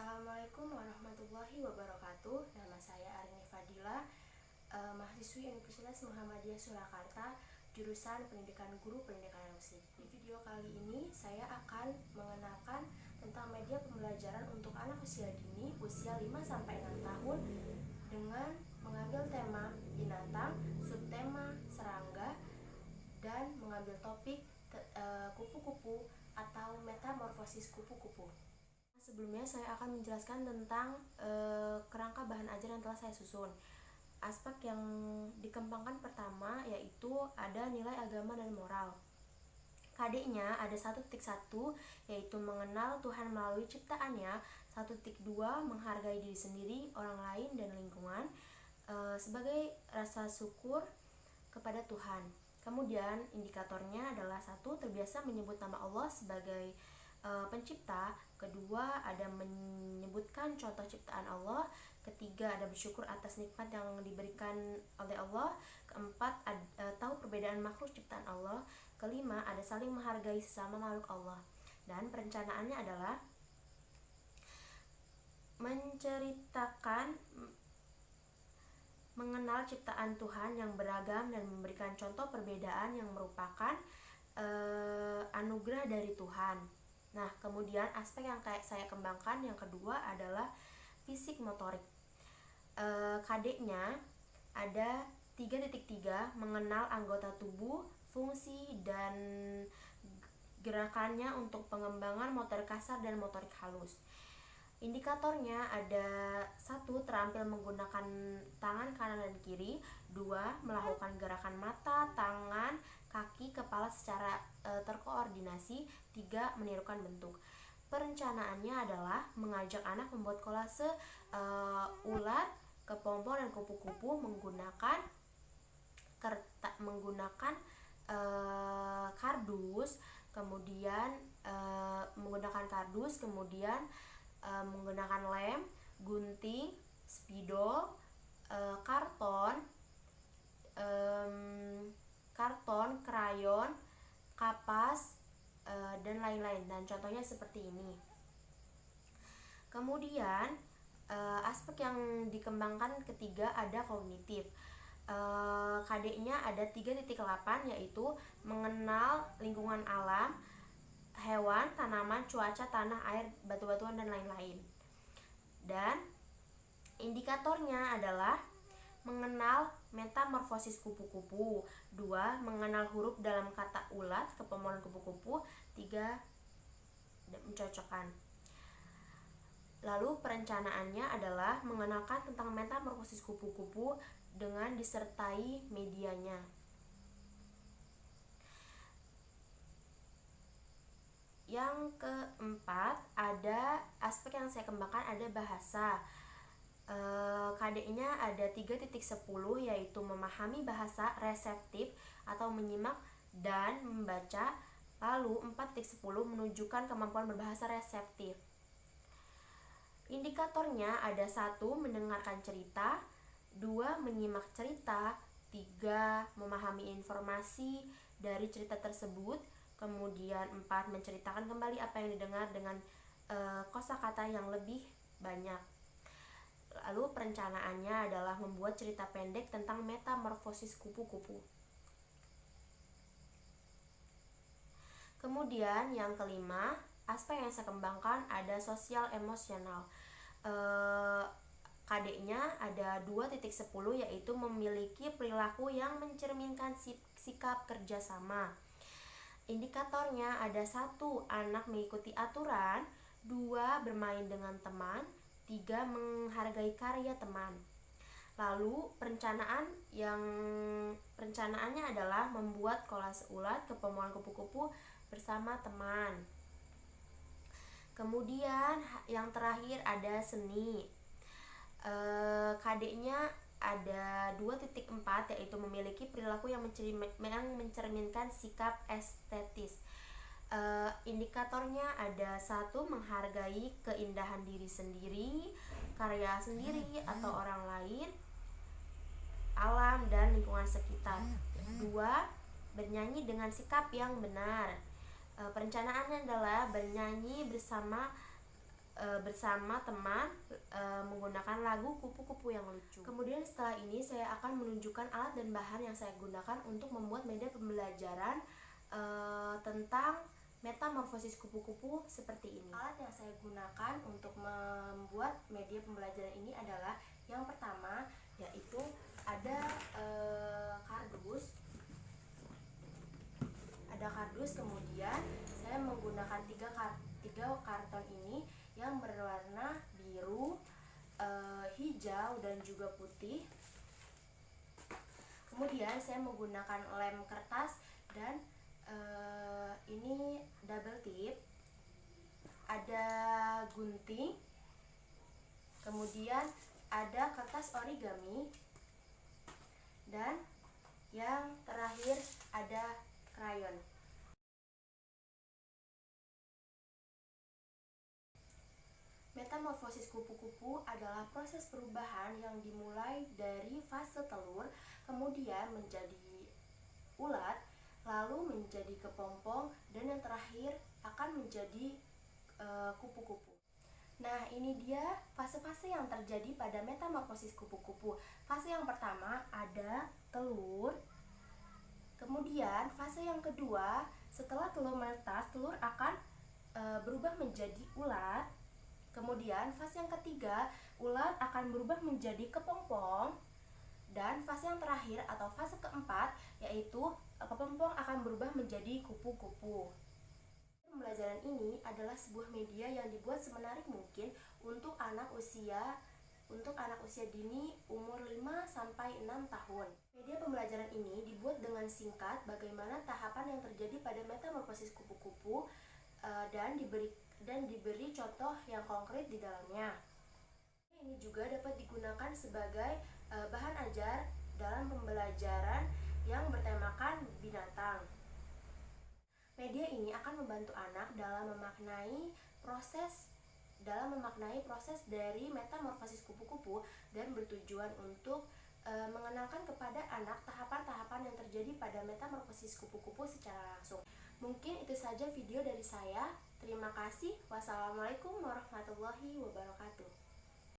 Assalamualaikum warahmatullahi wabarakatuh. Nama saya Arini Fadila, mahasiswi Universitas Muhammadiyah Surakarta, jurusan Pendidikan Guru Pendidikan Musik. Di video kali ini saya akan mengenalkan tentang media pembelajaran untuk anak usia dini, usia 5-6 tahun, dengan mengambil tema binatang, subtema serangga, dan mengambil topik kupu-kupu atau metamorfosis kupu-kupu. Sebelumnya saya akan menjelaskan tentang kerangka bahan ajar yang telah saya susun. Aspek yang dikembangkan pertama yaitu ada nilai agama dan moral. KD-nya ada 1.1 yaitu mengenal Tuhan melalui ciptaannya, 1.2 menghargai diri sendiri, orang lain, dan lingkungan sebagai rasa syukur kepada Tuhan. Kemudian indikatornya adalah 1. Terbiasa menyebut nama Allah sebagai pencipta. Kedua, ada menyebutkan contoh ciptaan Allah. Ketiga, ada bersyukur atas nikmat yang diberikan oleh Allah. Keempat, tahu perbedaan makhluk ciptaan Allah. Kelima, ada saling menghargai sesama makhluk Allah. Dan perencanaannya adalah menceritakan mengenal ciptaan Tuhan yang beragam dan memberikan contoh perbedaan yang merupakan anugerah dari Tuhan. Nah, kemudian aspek yang saya kembangkan yang kedua adalah fisik motorik. KD-nya ada 3.3 mengenal anggota tubuh, fungsi, dan gerakannya untuk pengembangan motorik kasar dan motorik halus. Indikatornya ada 1. Terampil menggunakan tangan kanan dan kiri. 2. Melakukan gerakan mata, tangan, kaki, kepala secara terkoordinasi. 3. Menirukan bentuk. Perencanaannya adalah mengajak anak membuat kolase ular, kepompong, dan kupu-kupu menggunakan kardus, kemudian menggunakan lem, gunting, spidol, karton, krayon, kapas, dan lain-lain. Dan contohnya seperti ini. Kemudian aspek yang dikembangkan ketiga ada kognitif. KD-nya ada 3.8 yaitu mengenal lingkungan alam, hewan, tanaman, cuaca, tanah, air, batu-batuan, dan lain-lain. Dan indikatornya adalah mengenal metamorfosis kupu-kupu. 2. Mengenal huruf dalam kata ulat, kepompong, kupu-kupu. 3. Mencocokkan. Lalu perencanaannya adalah mengenalkan tentang metamorfosis kupu-kupu dengan disertai medianya. Yang keempat, ada aspek yang saya kembangkan ada bahasa. KD-nya ada 3.10 yaitu memahami bahasa, reseptif atau menyimak dan membaca. Lalu 4.10 menunjukkan kemampuan berbahasa reseptif. Indikatornya ada 1. Mendengarkan cerita. 2. Menyimak cerita. 3. Memahami informasi dari cerita tersebut. Kemudian 4. Menceritakan kembali apa yang didengar dengan kosakata yang lebih banyak. Lalu perencanaannya adalah membuat cerita pendek tentang metamorfosis kupu-kupu. Kemudian yang kelima, aspek yang saya kembangkan ada sosial emosional. KD-nya ada 2.10 yaitu memiliki perilaku yang mencerminkan sikap kerjasama. Indikatornya ada 1. Anak mengikuti aturan. 2. Bermain dengan teman. 3. Menghargai karya teman. Lalu perencanaannya adalah membuat kolase ulat, kepompong, kupu-kupu bersama teman. Kemudian yang terakhir ada seni. KD-nya ada 2.4 yaitu memiliki perilaku yang mencerminkan sikap estetis. Indikatornya ada 1. Menghargai keindahan diri sendiri, karya sendiri atau orang lain, alam, dan lingkungan sekitar. 2. Bernyanyi dengan sikap yang benar. Perencanaannya adalah bernyanyi bersama bersama teman menggunakan lagu Kupu-Kupu yang lucu. Kemudian setelah ini saya akan menunjukkan alat dan bahan yang saya gunakan untuk membuat media pembelajaran tentang metamorfosis kupu-kupu seperti ini. Alat yang saya gunakan untuk membuat media pembelajaran ini adalah yang pertama, yaitu ada kardus. Kemudian saya menggunakan tiga karton ini yang berwarna biru, hijau, dan juga putih. Kemudian saya menggunakan lem kertas dan ini double tip, ada gunting, kemudian ada kertas origami, dan yang terakhir ada krayon. Metamorfosis kupu-kupu adalah proses perubahan yang dimulai dari fase telur, kemudian menjadi ulat, lalu menjadi kepompong, dan yang terakhir akan menjadi kupu-kupu. Nah, ini dia fase-fase yang terjadi pada metamorfosis kupu-kupu. Fase yang pertama ada telur. Kemudian fase yang kedua, setelah telur menetas, telur akan berubah menjadi ulat. Kemudian fase yang ketiga, ulat akan berubah menjadi kepompong. Dan fase yang terakhir atau fase keempat, yaitu kepompong akan berubah menjadi kupu-kupu. Pembelajaran ini adalah sebuah media yang dibuat semenarik mungkin untuk anak usia dini umur 5-6 tahun. Media pembelajaran ini dibuat dengan singkat bagaimana tahapan yang terjadi pada metamorfosis kupu-kupu dan diberi contoh yang konkret di dalamnya. Ini juga dapat digunakan sebagai bahan ajar dalam pembelajaran yang bertemakan binatang. Media ini akan membantu anak dalam memaknai proses dari metamorfosis kupu-kupu dan bertujuan untuk mengenalkan kepada anak tahapan-tahapan yang terjadi pada metamorfosis kupu-kupu secara langsung. Mungkin itu saja video dari saya. Terima kasih. Wassalamualaikum warahmatullahi wabarakatuh.